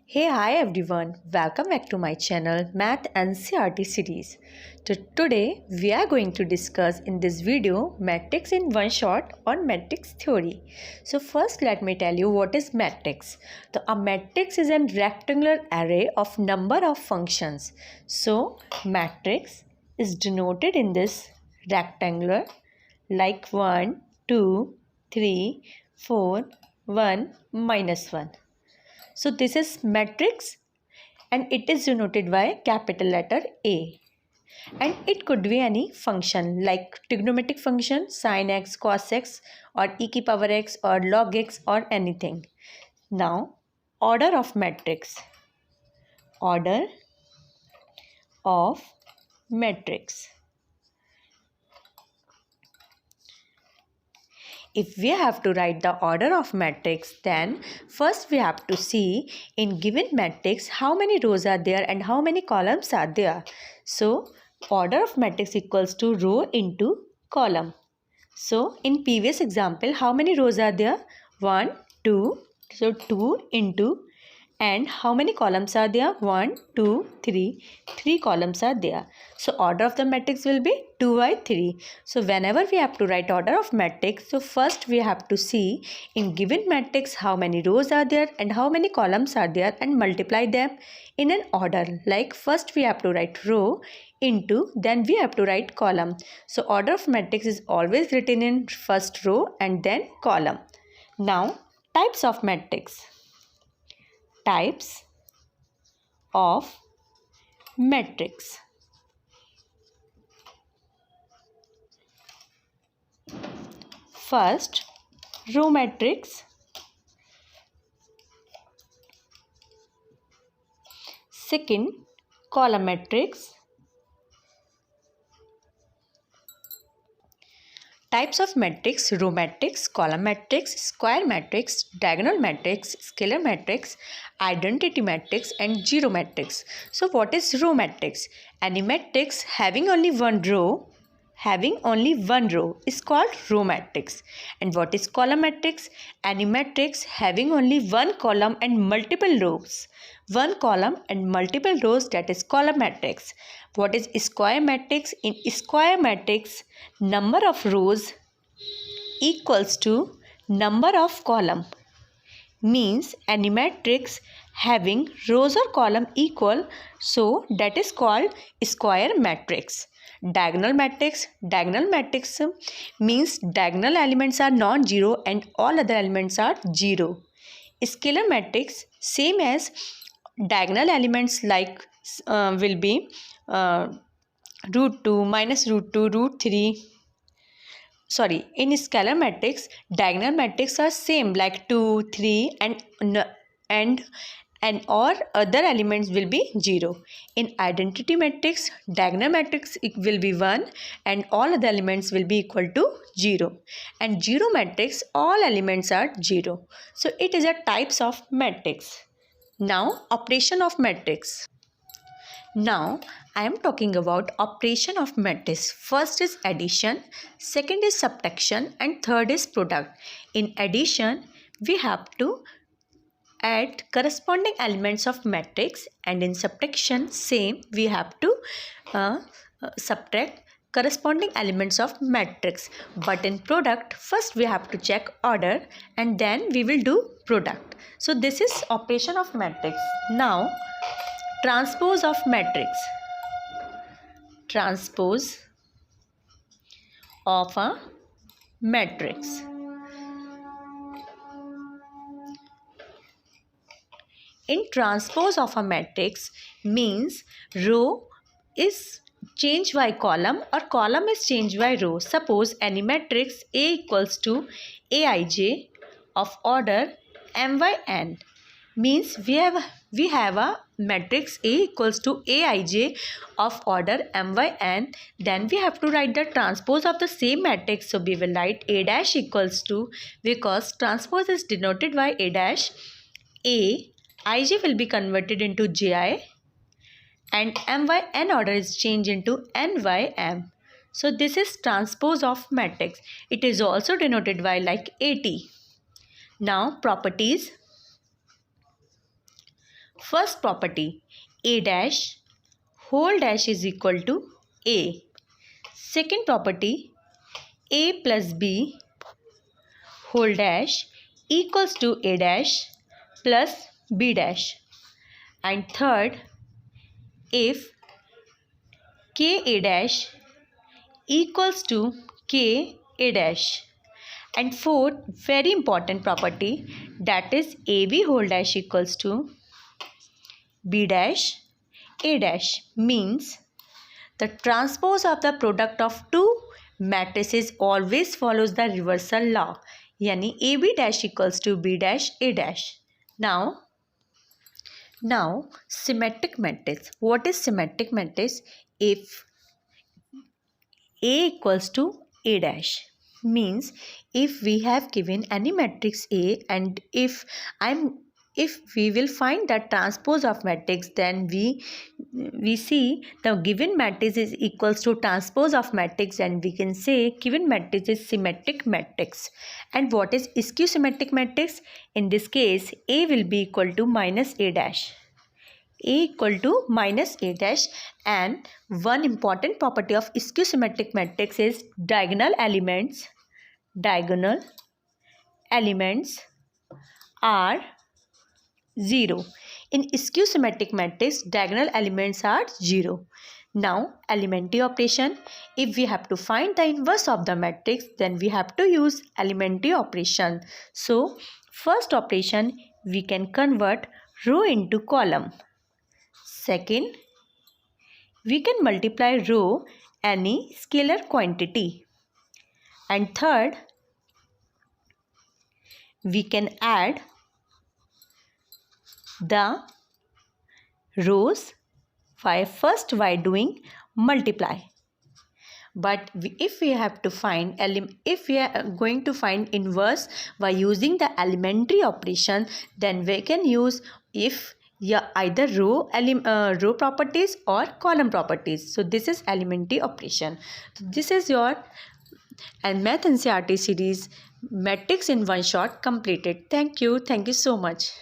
Hey, hi everyone. Welcome back to my channel Math NCERT series. Today we are going to discuss in this video matrix in one shot on matrix theory. So first let me tell you what is matrix. So a matrix is a rectangular array of number of functions. So matrix is denoted in this rectangular like 1, 2, 3, 4, 1, minus 1. So this is matrix and it is denoted by capital letter A. And it could be any function like trigonometric function, sin x, cos x or e की power x or log x or anything. Now order of matrix. Order of matrix. If we have to write the order of matrix, then first we have to see in given matrix how many rows are there and how many columns are there. So order of matrix equals to row into column. So in previous example, how many rows are there? 1, 2. So 2 into, and how many columns are there? 1, 2, 3. 3 columns are there. So order of the matrix will be 2 by 3. So whenever we have to write order of matrix, so first we have to see in given matrix how many rows are there and how many columns are there and multiply them in an order. Like first we have to write row into, then we have to write column. So order of matrix is always written in first row and then column. Now types of matrix. Types of matrix. First, row matrix. Second, column matrix. Types of matrix: row matrix, column matrix, square matrix, diagonal matrix, scalar matrix, identity matrix and zero matrix. So what is row matrix? Any matrix having only one row is called row matrix. And what is column matrix? Any matrix having only one column and multiple rows. One column and multiple rows, that is column matrix. What is square matrix? In square matrix, number of rows equals to number of column. Means any matrix having rows or column equal, so that is called square matrix. Diagonal matrix means diagonal elements are non-zero and all other elements are zero. Scalar matrix same as diagonal elements like will be root 2, minus root 2, root 3. Sorry, in scalar matrix, diagonal matrix are same like 2, 3 and or other elements will be 0. In identity matrix, diagonal matrix will be 1 and all other elements will be equal to 0. And zero matrix, all elements are 0. So it is a types of matrix. Now operation of matrix. Now I am talking about operation of matrix. First is addition, second is subtraction and third is product. In addition, we have to add corresponding elements of matrix, and in subtraction same we have to subtract corresponding elements of matrix. But in product, first we have to check order and then we will do product. So this is operation of matrix. Now transpose of matrix. Transpose of a matrix. In transpose of a matrix means row is changed by column or column is changed by row. Suppose any matrix A equals to Aij of order m by n. Means we have a matrix A equals to Aij of order m by n. Then we have to write the transpose of the same matrix. So we will write A dash equals to, because transpose is denoted by A dash, Ij will be converted into Ji and m by n order is changed into n by m. So this is transpose of matrix. It is also denoted by like AT. Now properties. First property, A dash whole dash is equal to A. Second property, A plus B whole dash equals to A dash plus B dash. And third, if K A dash equals to K A dash. And fourth, very important property, that is AB whole dash equals to B dash A dash, means the transpose of the product of two matrices always follows the reversal law. Yani AB dash equals to B dash A dash. Now symmetric matrix. What is symmetric matrix? If A equals to A dash, means if we have given any matrix A and if we will find the transpose of matrix, then we see the given matrix is equals to transpose of matrix, and we can say given matrix is symmetric matrix. And what is skew symmetric matrix? In this case, A will be equal to minus A dash. A equal to minus A dash. And one important property of skew symmetric matrix is diagonal elements are 0. In skew symmetric matrix, diagonal elements are 0. Now elementary operation. If we have to find the inverse of the matrix, then we have to use elementary operation. So first operation, we can convert row into column. Second, we can multiply row any scalar quantity. And third, we can add the rows by doing multiply. But if we have to find if we are going to find inverse by using the elementary operation, then we can use either row properties or column properties. So this is elementary operation. So this is your Math NCERT series Matrix in One Shot completed. Thank you so much.